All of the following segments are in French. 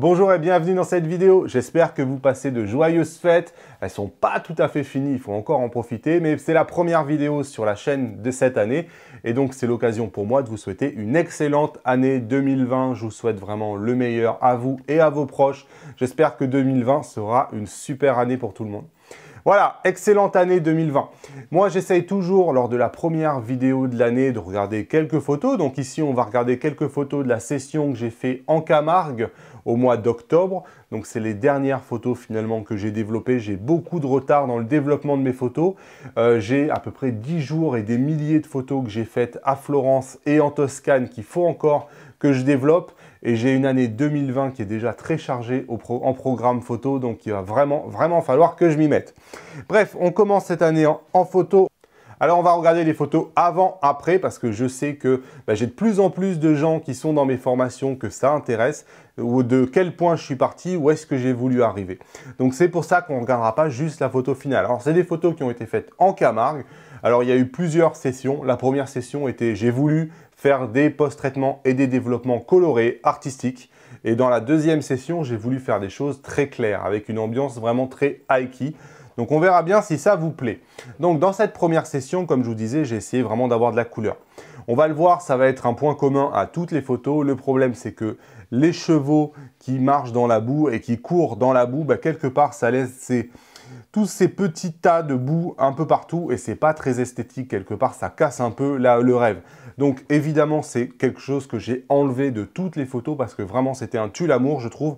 Bonjour et bienvenue dans cette vidéo. J'espère que vous passez de joyeuses fêtes. Elles sont pas tout à fait finies, il faut encore en profiter, mais c'est la première vidéo sur la chaîne de cette année. Et donc c'est l'occasion pour moi de vous souhaiter une excellente année 2020. Je vous souhaite vraiment le meilleur à vous et à vos proches. J'espère que 2020 sera une super année pour tout le monde. Voilà, excellente année 2020. Moi, j'essaye toujours, lors de la première vidéo de l'année, de regarder quelques photos. Donc ici, on va regarder quelques photos de la session que j'ai fait en Camargue au mois d'octobre. Donc, c'est les dernières photos finalement que j'ai développées. J'ai beaucoup de retard dans le développement de mes photos. J'ai à peu près 10 jours et des milliers de photos que j'ai faites à Florence et en Toscane qu'il faut encore que je développe. Et j'ai une année 2020 qui est déjà très chargée en programme photo, donc il va vraiment falloir que je m'y mette. Bref, on commence cette année en photo. Alors on va regarder les photos avant-après parce que je sais que j'ai de plus en plus de gens qui sont dans mes formations que ça intéresse, ou de quel point je suis parti, où est-ce que j'ai voulu arriver. Donc c'est pour ça qu'on ne regardera pas juste la photo finale. Alors c'est des photos qui ont été faites en Camargue. Alors il y a eu plusieurs sessions. La première session était j'ai voulu faire des post-traitements et des développements colorés, artistiques. Et dans la deuxième session, j'ai voulu faire des choses très claires, avec une ambiance vraiment très high-key. Donc on verra bien si ça vous plaît. Donc dans cette première session, comme je vous disais, j'ai essayé vraiment d'avoir de la couleur. On va le voir, ça va être un point commun à toutes les photos. Le problème, c'est que les chevaux qui marchent dans la boue et qui courent dans la boue, quelque part, ça laisse tous ces petits tas de boue un peu partout et c'est pas très esthétique quelque part, ça casse un peu le rêve. Donc évidemment, c'est quelque chose que j'ai enlevé de toutes les photos parce que vraiment, c'était un tue-l'amour, je trouve.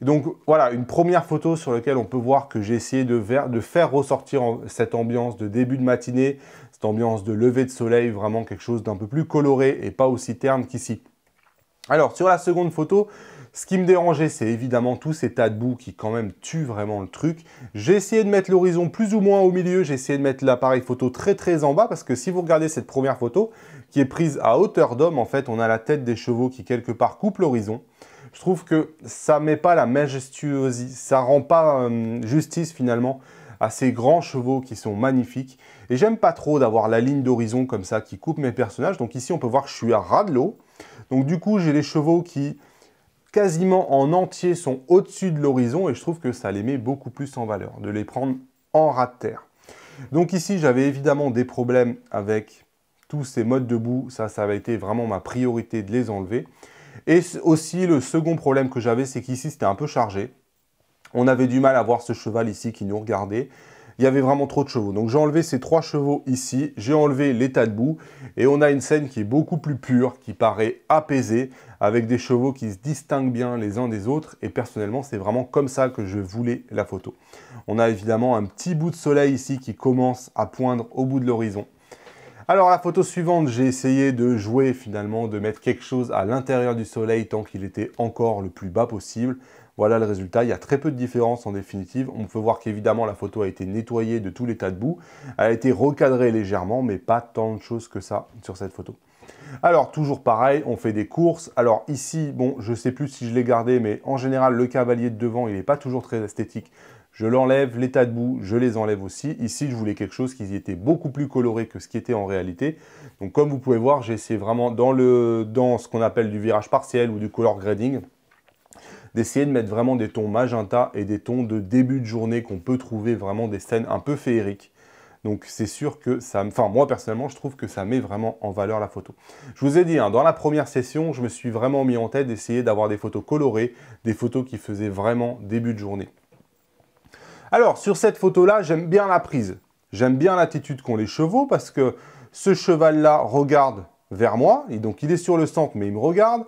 Donc voilà, une première photo sur laquelle on peut voir que j'ai essayé de faire ressortir cette ambiance de début de matinée, cette ambiance de lever de soleil, vraiment quelque chose d'un peu plus coloré et pas aussi terne qu'ici. Alors sur la seconde photo, ce qui me dérangeait, c'est évidemment tous ces tas de boue qui quand même tuent vraiment le truc. J'ai essayé de mettre l'horizon plus ou moins au milieu, j'ai essayé de mettre l'appareil photo très en bas parce que si vous regardez cette première photo qui est prise à hauteur d'homme, en fait, on a la tête des chevaux qui quelque part coupe l'horizon. Je trouve que ça met pas la majestuosité, ça rend pas justice finalement à ces grands chevaux qui sont magnifiques. Et j'aime pas trop d'avoir la ligne d'horizon comme ça qui coupe mes personnages. Donc ici, on peut voir que je suis à ras de l'eau. Donc du coup, j'ai les chevaux qui quasiment en entier sont au-dessus de l'horizon et je trouve que ça les met beaucoup plus en valeur, de les prendre en ras de terre. Donc ici, j'avais évidemment des problèmes avec tous ces modes de boue. Ça avait été vraiment ma priorité de les enlever. Et aussi, le second problème que j'avais, c'est qu'ici, c'était un peu chargé. On avait du mal à voir ce cheval ici qui nous regardait. Il y avait vraiment trop de chevaux. Donc j'ai enlevé ces 3 chevaux ici, j'ai enlevé les tas de boue et on a une scène qui est beaucoup plus pure, qui paraît apaisée, avec des chevaux qui se distinguent bien les uns des autres. Et personnellement, c'est vraiment comme ça que je voulais la photo. On a évidemment un petit bout de soleil ici qui commence à poindre au bout de l'horizon. Alors la photo suivante, j'ai essayé de jouer finalement, de mettre quelque chose à l'intérieur du soleil tant qu'il était encore le plus bas possible. Voilà le résultat, il y a très peu de différence en définitive. On peut voir qu'évidemment la photo a été nettoyée de tous les tas de boue. Elle a été recadrée légèrement, mais pas tant de choses que ça sur cette photo. Alors toujours pareil, on fait des courses. Alors ici, bon, je ne sais plus si je l'ai gardé, mais en général, le cavalier de devant, il n'est pas toujours très esthétique. Je l'enlève, les tas de boue, je les enlève aussi. Ici, je voulais quelque chose qui était beaucoup plus coloré que ce qui était en réalité. Donc comme vous pouvez voir, j'ai essayé vraiment dans ce qu'on appelle du virage partiel ou du color grading, d'essayer de mettre vraiment des tons magenta et des tons de début de journée qu'on peut trouver vraiment des scènes un peu féeriques. Donc c'est sûr que ça, enfin moi personnellement, je trouve que ça met vraiment en valeur la photo. Je vous ai dit, dans la première session, je me suis vraiment mis en tête d'essayer d'avoir des photos colorées, des photos qui faisaient vraiment début de journée. Alors sur cette photo-là, j'aime bien la prise. J'aime bien l'attitude qu'ont les chevaux parce que ce cheval-là regarde vers moi, et donc il est sur le centre mais il me regarde,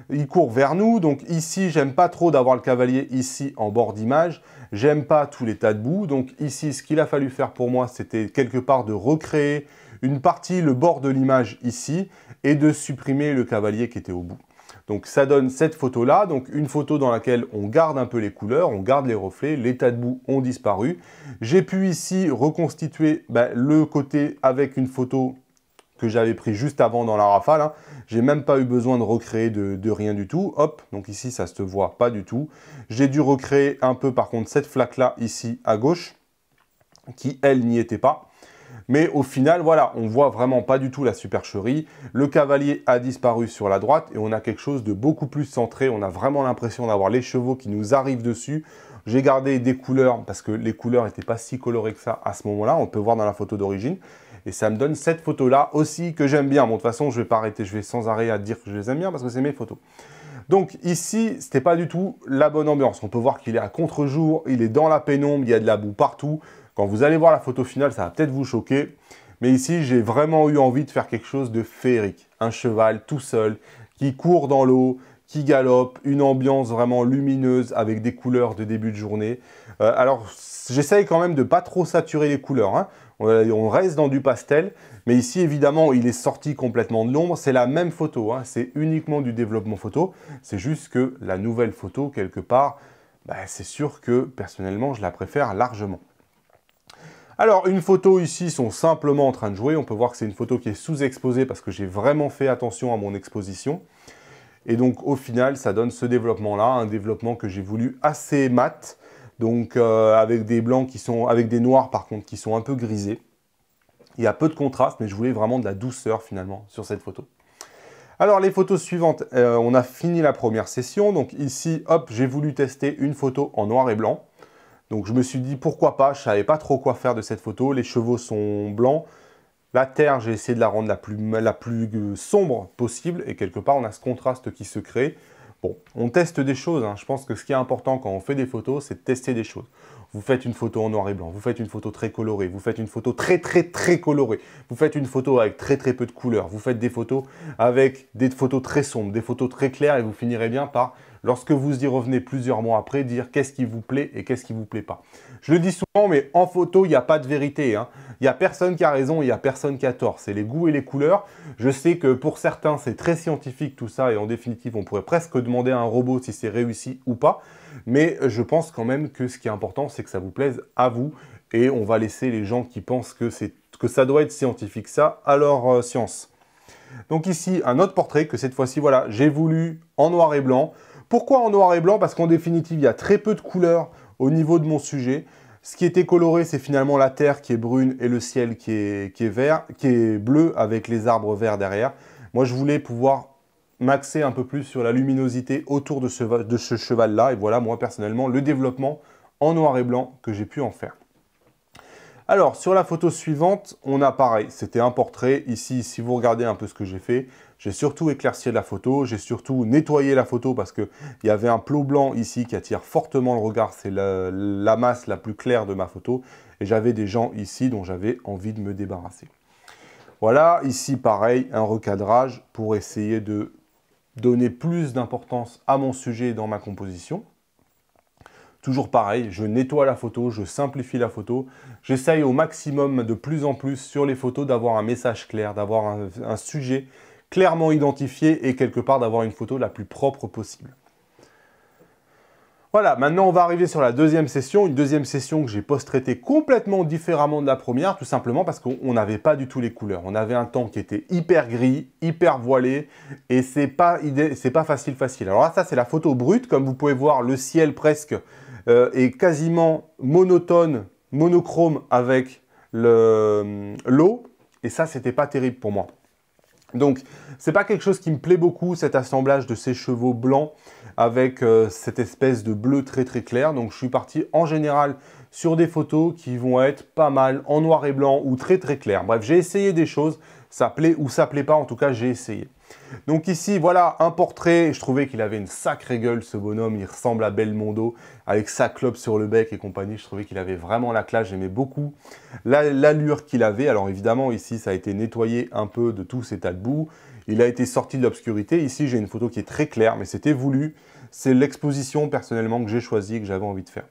il court vers nous, donc ici j'aime pas trop d'avoir le cavalier ici en bord d'image, j'aime pas tous les tas de boue, donc ici ce qu'il a fallu faire pour moi c'était quelque part de recréer une partie, le bord de l'image ici, et de supprimer le cavalier qui était au bout. Donc ça donne cette photo-là, donc une photo dans laquelle on garde un peu les couleurs, on garde les reflets, les tas de boue ont disparu. J'ai pu ici reconstituer le côté avec une photo que j'avais pris juste avant dans la rafale. J'ai même pas eu besoin de recréer de rien du tout. Hop, donc ici ça se voit pas du tout. J'ai dû recréer un peu par contre cette flaque-là ici à gauche, qui elle n'y était pas. Mais au final, voilà, on voit vraiment pas du tout la supercherie. Le cavalier a disparu sur la droite et on a quelque chose de beaucoup plus centré. On a vraiment l'impression d'avoir les chevaux qui nous arrivent dessus. J'ai gardé des couleurs parce que les couleurs n'étaient pas si colorées que ça à ce moment-là. On peut voir dans la photo d'origine. Et ça me donne cette photo-là aussi que j'aime bien. Bon, de toute façon, je ne vais pas arrêter. Je vais sans arrêt à dire que je les aime bien parce que c'est mes photos. Donc ici, ce n'était pas du tout la bonne ambiance. On peut voir qu'il est à contre-jour, il est dans la pénombre, il y a de la boue partout. Quand vous allez voir la photo finale, ça va peut-être vous choquer. Mais ici, j'ai vraiment eu envie de faire quelque chose de féerique. Un cheval tout seul, qui court dans l'eau, qui galope, une ambiance vraiment lumineuse avec des couleurs de début de journée. Alors, j'essaye quand même de ne pas trop saturer les couleurs, hein. On reste dans du pastel, mais ici, évidemment, il est sorti complètement de l'ombre. C'est la même photo, hein. C'est uniquement du développement photo. C'est juste que la nouvelle photo, quelque part, c'est sûr que, personnellement, je la préfère largement. Alors, une photo ici, ils sont simplement en train de jouer. On peut voir que c'est une photo qui est sous-exposée parce que j'ai vraiment fait attention à mon exposition. Et donc, au final, ça donne ce développement-là, un développement que j'ai voulu assez mat. Donc, avec des blancs qui sont, avec des noirs par contre, qui sont un peu grisés. Il y a peu de contraste, mais je voulais vraiment de la douceur finalement sur cette photo. Alors, les photos suivantes, on a fini la première session. Donc ici, hop, j'ai voulu tester une photo en noir et blanc. Donc je me suis dit pourquoi pas, je ne savais pas trop quoi faire de cette photo. Les chevaux sont blancs. La terre, j'ai essayé de la rendre la plus sombre possible. Et quelque part, on a ce contraste qui se crée. Bon, on teste des choses, hein. Je pense que ce qui est important quand on fait des photos, c'est de tester des choses. Vous faites une photo en noir et blanc, vous faites une photo très colorée, vous faites une photo très colorée, vous faites une photo avec très peu de couleurs, vous faites des photos avec des photos très sombres, des photos très claires et vous finirez bien par, lorsque vous y revenez plusieurs mois après, dire qu'est-ce qui vous plaît et qu'est-ce qui ne vous plaît pas. Je le dis souvent, mais en photo, il n'y a pas de vérité, hein. Il n'y a personne qui a raison, il n'y a personne qui a tort. C'est les goûts et les couleurs. Je sais que pour certains, c'est très scientifique tout ça et en définitive, on pourrait presque demander à un robot si c'est réussi ou pas. Mais je pense quand même que ce qui est important, c'est que ça vous plaise à vous et on va laisser les gens qui pensent que ça doit être scientifique, ça, à leur science. Donc ici, un autre portrait que cette fois-ci, voilà, j'ai voulu en noir et blanc. Pourquoi en noir et blanc? Parce qu'en définitive, il y a très peu de couleurs au niveau de mon sujet. Ce qui était coloré, c'est finalement la terre qui est brune et le ciel qui est vert, qui est bleu avec les arbres verts derrière. Moi, je voulais pouvoir m'axer un peu plus sur la luminosité autour de ce cheval-là. Et voilà, moi, personnellement, le développement en noir et blanc que j'ai pu en faire. Alors, sur la photo suivante, on a pareil. C'était un portrait. Ici, si vous regardez un peu ce que j'ai fait, j'ai surtout éclairci la photo. J'ai surtout nettoyé la photo parce qu'il y avait un plot blanc ici qui attire fortement le regard. C'est la masse la plus claire de ma photo. Et j'avais des gens ici dont j'avais envie de me débarrasser. Voilà, ici, pareil, un recadrage pour essayer de donner plus d'importance à mon sujet dans ma composition. Toujours pareil, je nettoie la photo, je simplifie la photo. J'essaye au maximum de plus en plus sur les photos d'avoir un message clair, d'avoir un sujet clairement identifié et quelque part d'avoir une photo la plus propre possible. Voilà, maintenant on va arriver sur la deuxième session, une deuxième session que j'ai post-traitée complètement différemment de la première, tout simplement parce qu'on n'avait pas du tout les couleurs. On avait un temps qui était hyper gris, hyper voilé, et c'est pas facile. Alors là, ça c'est la photo brute, comme vous pouvez voir, le ciel presque est quasiment monotone, monochrome avec l'eau, et ça c'était pas terrible pour moi. Donc, c'est pas quelque chose qui me plaît beaucoup, cet assemblage de ces chevaux blancs avec cette espèce de bleu très clair. Donc, je suis parti en général sur des photos qui vont être pas mal en noir et blanc ou très clair. Bref, j'ai essayé des choses, ça plaît ou ça plaît pas, en tout cas, j'ai essayé. Donc ici, voilà un portrait. Je trouvais qu'il avait une sacrée gueule, ce bonhomme. Il ressemble à Belmondo, avec sa clope sur le bec et compagnie. Je trouvais qu'il avait vraiment la classe. J'aimais beaucoup l'allure qu'il avait. Alors évidemment, ici, ça a été nettoyé un peu de tous ces tas de boue. Il a été sorti de l'obscurité. Ici, j'ai une photo qui est très claire, mais c'était voulu. C'est l'exposition, personnellement, que j'ai choisie et que j'avais envie de faire.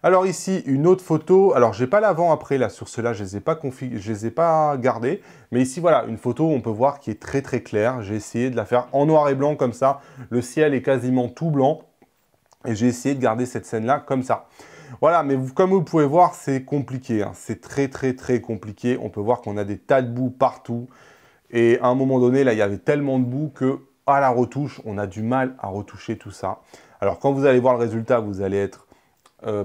Alors ici, une autre photo. Alors, j'ai pas l'avant-après là sur cela, je les ai pas gardés. Mais ici, voilà, une photo, on peut voir qui est très claire. J'ai essayé de la faire en noir et blanc comme ça. Le ciel est quasiment tout blanc. Et j'ai essayé de garder cette scène-là comme ça. Voilà, mais comme vous pouvez voir, c'est compliqué, hein. C'est très compliqué. On peut voir qu'on a des tas de boue partout. Et à un moment donné, là, il y avait tellement de boue que à la retouche, on a du mal à retoucher tout ça. Alors, quand vous allez voir le résultat, vous allez être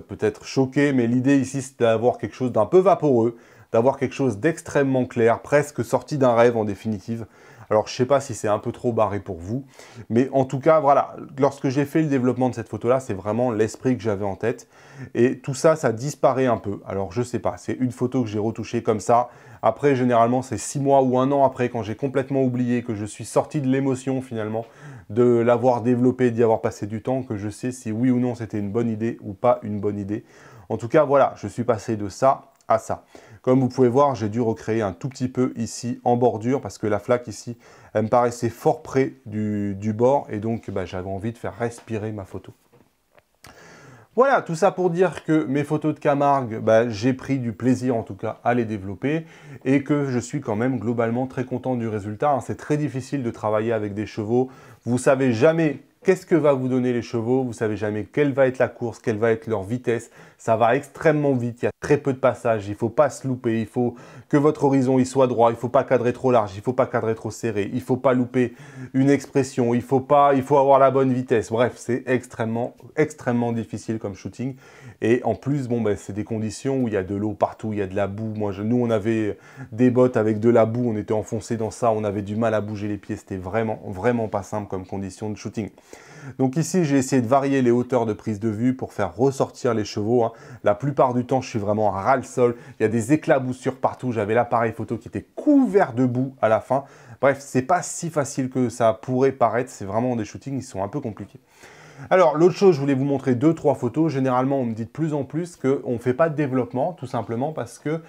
peut-être choqué, mais l'idée ici, c'est d'avoir quelque chose d'un peu vaporeux, d'avoir quelque chose d'extrêmement clair, presque sorti d'un rêve en définitive. Alors, je ne sais pas si c'est un peu trop barré pour vous, mais en tout cas, voilà, lorsque j'ai fait le développement de cette photo-là, c'est vraiment l'esprit que j'avais en tête. Et tout ça, ça disparaît un peu. Alors, je ne sais pas, c'est une photo que j'ai retouchée comme ça. Après, généralement, c'est 6 mois ou 1 an après, quand j'ai complètement oublié, que je suis sorti de l'émotion finalement, de l'avoir développé, d'y avoir passé du temps, que je sais si oui ou non c'était une bonne idée ou pas une bonne idée. En tout cas, voilà, je suis passé de ça à ça. Comme vous pouvez voir, j'ai dû recréer un tout petit peu ici en bordure parce que la flaque ici, elle me paraissait fort près du bord et donc j'avais envie de faire respirer ma photo. Voilà, tout ça pour dire que mes photos de Camargue, j'ai pris du plaisir en tout cas à les développer et que je suis quand même globalement très content du résultat. C'est très difficile de travailler avec des chevaux. Vous ne savez jamais qu'est-ce que va vous donner les chevaux, vous ne savez jamais quelle va être la course, quelle va être leur vitesse. Ça va extrêmement vite, il y a très peu de passages, il ne faut pas se louper, il faut que votre horizon il soit droit, il ne faut pas cadrer trop large, il ne faut pas cadrer trop serré, il ne faut pas louper une expression, il faut avoir la bonne vitesse. Bref, c'est extrêmement difficile comme shooting. Et en plus, c'est des conditions où il y a de l'eau partout, il y a de la boue. Nous, on avait des bottes avec de la boue, on était enfoncé dans ça, on avait du mal à bouger les pieds. C'était vraiment pas simple comme condition de shooting. Donc ici, j'ai essayé de varier les hauteurs de prise de vue pour faire ressortir les chevaux. La plupart du temps, je suis vraiment à ras-le-sol. Il y a des éclaboussures partout. J'avais l'appareil photo qui était couvert de boue à la fin. Bref, c'est pas si facile que ça pourrait paraître. C'est vraiment des shootings qui sont un peu compliqués. Alors, l'autre chose, je voulais vous montrer 2-3 photos. Généralement, on me dit de plus en plus qu'on ne fait pas de développement, tout simplement parce que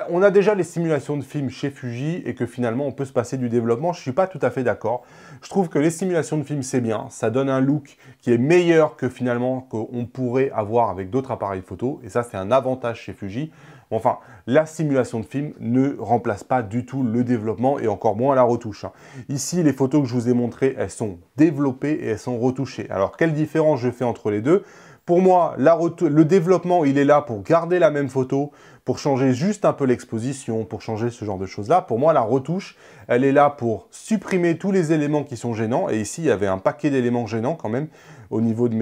on a déjà les simulations de films chez Fuji et que finalement, on peut se passer du développement. Je ne suis pas tout à fait d'accord. Je trouve que les simulations de films, c'est bien. Ça donne un look qui est meilleur que finalement qu'on pourrait avoir avec d'autres appareils photo. Et ça, c'est un avantage chez Fuji. Enfin, la simulation de film ne remplace pas du tout le développement et encore moins la retouche. Ici, les photos que je vous ai montrées, elles sont développées et elles sont retouchées. Alors, quelle différence je fais entre les deux? Pour moi, le développement, il est là pour garder la même photo, pour changer juste un peu l'exposition, pour changer ce genre de choses-là. Pour moi, la retouche, elle est là pour supprimer tous les éléments qui sont gênants. Et ici, il y avait un paquet d'éléments gênants quand même au niveau de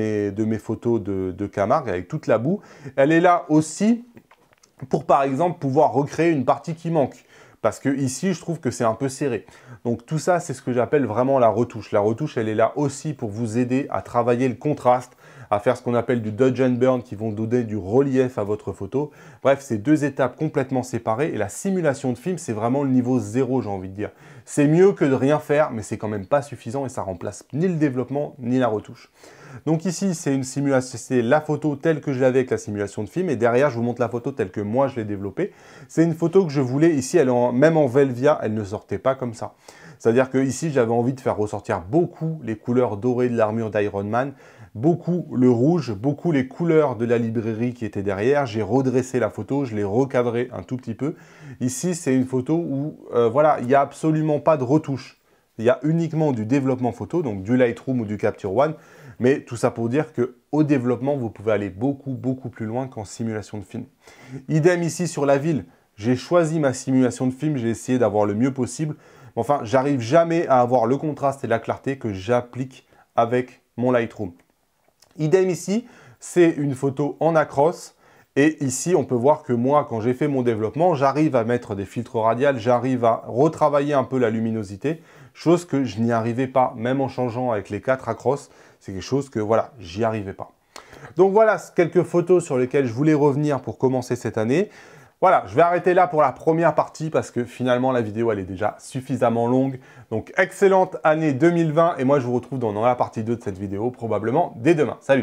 mes photos de Camargue avec toute la boue. Elle est là aussi pour, par exemple, pouvoir recréer une partie qui manque. Parce que ici, je trouve que c'est un peu serré. Donc tout ça, c'est ce que j'appelle vraiment la retouche. La retouche, elle est là aussi pour vous aider à travailler le contraste, à faire ce qu'on appelle du dodge and burn qui vont donner du relief à votre photo. Bref, c'est deux étapes complètement séparées. Et la simulation de film, c'est vraiment le niveau 0, j'ai envie de dire. C'est mieux que de rien faire, mais c'est quand même pas suffisant et ça remplace ni le développement, ni la retouche. Donc ici, c'est une simulation, c'est la photo telle que je l'avais avec la simulation de film. Et derrière, je vous montre la photo telle que moi, je l'ai développée. C'est une photo que je voulais. Ici, même en Velvia, elle ne sortait pas comme ça. C'est-à-dire que ici, j'avais envie de faire ressortir beaucoup les couleurs dorées de l'armure d'Iron Man, beaucoup le rouge, beaucoup les couleurs de la librairie qui était derrière. J'ai redressé la photo, je l'ai recadré un tout petit peu. Ici, c'est une photo où, voilà, il n'y a absolument pas de retouche. Il y a uniquement du développement photo, donc du Lightroom ou du Capture One. Mais tout ça pour dire qu'au développement, vous pouvez aller beaucoup plus loin qu'en simulation de film. Idem ici sur la ville. J'ai choisi ma simulation de film, j'ai essayé d'avoir le mieux possible. Enfin, j'arrive jamais à avoir le contraste et la clarté que j'applique avec mon Lightroom. Idem ici, c'est une photo en acros. Et ici, on peut voir que moi, quand j'ai fait mon développement, j'arrive à mettre des filtres radiales, j'arrive à retravailler un peu la luminosité, chose que je n'y arrivais pas, même en changeant avec les 4 acros. C'est quelque chose que, voilà, j'y arrivais pas. Donc voilà, quelques photos sur lesquelles je voulais revenir pour commencer cette année. Voilà, je vais arrêter là pour la première partie parce que finalement, la vidéo, elle est déjà suffisamment longue. Donc, excellente année 2020 et moi, je vous retrouve dans la partie 2 de cette vidéo, probablement dès demain. Salut!